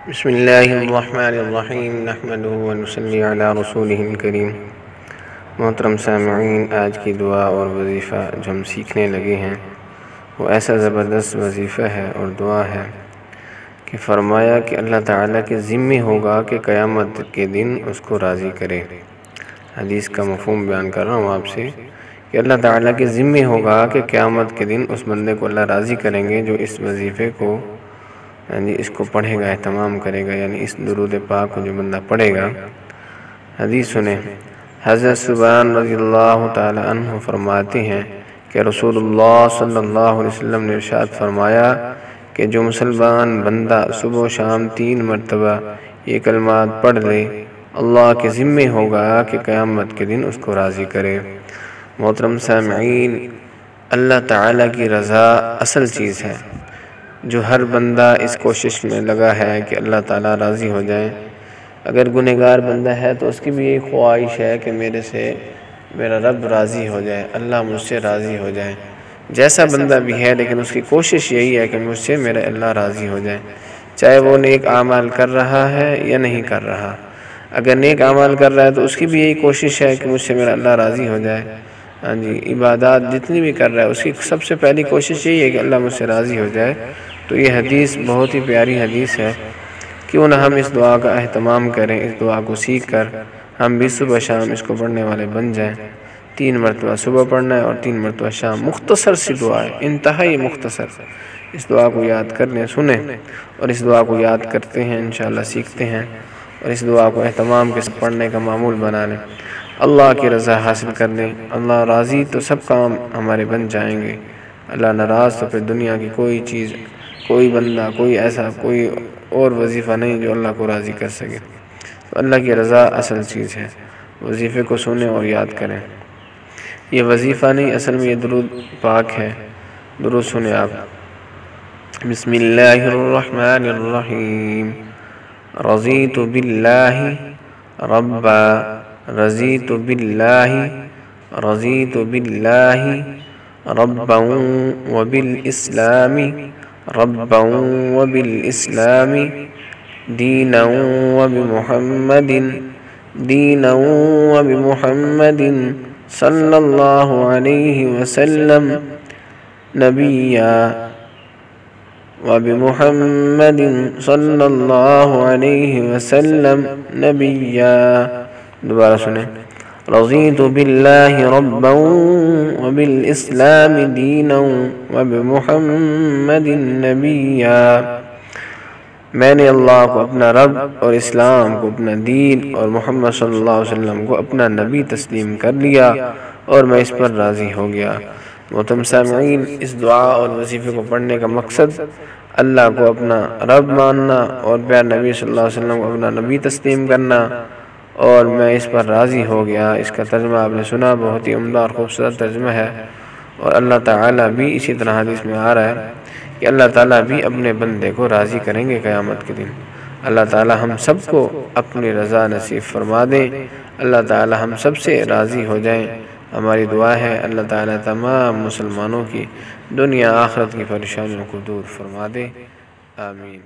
بسم اللہ الرحمن الرحیم نحمدہ ونصلی علی رسولہ الکریم۔ محترم سامعین، آج کی دعا اور وظیفہ جو ہم سیکھنے لگے ہیں وہ ایسا زبردست وظیفہ ہے اور دعا ہے کہ فرمایا کہ اللہ تعالیٰ کے ذمہ ہوگا کہ قیامت کے دن اس کو راضی کرے۔ حدیث کا مفہوم بیان کر رہا ہوں آپ سے کہ اللہ تعالیٰ کے ذمہ ہوگا کہ قیامت کے دن اس بندے کو اللہ راضی کریں گے جو اس وظیفے کو اس کو پڑھے گا، اہتمام کرے گا، یعنی اس درود پاک کو جو بندہ پڑھے گا۔ حدیث سنیں، حضرت ثوبان رضی اللہ تعالی عنہ فرماتے ہیں کہ رسول اللہ صلی اللہ علیہ وسلم نے ارشاد فرمایا کہ جو مسلمان بندہ صبح و شام 3 مرتبہ یہ کلمات پڑھ لے، اللہ کے ذمہ ہوگا کہ قیامت کے دن اس کو راضی کرے۔ محترم سامعین، اللہ تعالیٰ کی رضا اصل چیز ہے۔ جو ہر بندہ اس کوشش میں لگا ہے کہ اللہ تعالیٰ راضی ہو جائے، اگر گنہگار بندہ ہے تو اس کی بھی یہی خواہش ہے کہ میرے سے میرا رب راضی ہو جائے، اللہ مجھ سے راضی ہو جائے۔ جیسا بندہ بھی ہے لیکن اس کی کوشش یہی ہے کہ مجھ سے میرا اللہ راضی ہو جائے، چاہے وہ نیک اعمال کر رہا ہے یا نہیں کر رہا۔ اگر نیک اعمال کر رہا ہے تو اس کی بھی یہی کوشش ہے کہ مجھ سے میرا اللہ راضی ہو جائے۔ عبادات جتنی بھی کر رہا ہے اس کی سب سے پہلی کوشش یہی ہے کہ اللہ مجھ سے راضی ہو جائے۔ تو یہ حدیث بہت ہی پیاری حدیث ہے، کیوں نہ ہم اس دعا کا اہتمام کریں، اس دعا کو سیکھ کر ہم بھی صبح شام اس کو پڑھنے والے بن جائیں۔ 3 مرتبہ صبح پڑھنا ہے اور 3 مرتبہ شام۔ مختصر سی دعا ہے، انتہائی مختصر۔ اس دعا کو یاد کرنے سنیں اور اس دعا کو یاد کرتے ہیں، انشاءاللہ سیکھتے ہیں اور اس دعا کو اہتمام کے ساتھ پڑھنے کا معمول بنا لیں۔ اللہ کی رضا حاصل کر لیں۔ اللہ راضی تو سب کام ہمارے بن جائیں گے، اللہ ناراض تو پھر دنیا کی کوئی چیز، کوئی بندہ، کوئی ایسا کوئی اور وظیفہ نہیں جو اللہ کو راضی کر سکے۔ تو اللہ کی رضا اصل چیز ہے۔ وظیفے کو سنیں اور یاد کریں۔ یہ وظیفہ نہیں، اصل میں یہ درود پاک ہے۔ درود سنیں آپ۔ بسم اللہ الرحمن الرحیم۔ رضیت باللہ ربا، رضیت باللہ، رضیت باللہ ربا وبالاسلام ربا وبالاسلام دینا وبمحمد دینا وبمحمد صلی اللہ علیہ وسلم نبیا وبمحمد صلی اللہ علیہ وسلم نبیا۔ دوبارہ سنیں۔ رضیت باللہ ربا وبالاسلام دینا وبمحمد نبیا۔ میں نے اللہ کو اپنا رب اور اسلام کو اپنا دین اور محمد صلی اللہ علیہ وسلم کو اپنا نبی تسلیم کر لیا اور میں اس پر راضی ہو گیا۔ محترم سامعین، اس دعا اور وظیفے کو پڑھنے کا مقصد اللہ کو اپنا رب ماننا اور پیارے نبی صلی اللہ علیہ وسلم کو اپنا نبی تسلیم کرنا اور میں اس پر راضی ہو گیا۔ اس کا ترجمہ آپ نے سنا، بہت ہی عمدہ اور خوبصورت ترجمہ ہے، اور اللہ تعالیٰ بھی اسی طرح حدیث میں آ رہا ہے کہ اللہ تعالیٰ بھی اپنے بندے کو راضی کریں گے قیامت کے دن۔ اللہ تعالیٰ ہم سب کو اپنی رضا نصیب فرما دیں، اللہ تعالیٰ ہم سب سے راضی ہو جائیں۔ ہماری دعا ہے اللہ تعالیٰ تمام مسلمانوں کی دنیا آخرت کی پریشانیوں کو دور فرما دے، آمین۔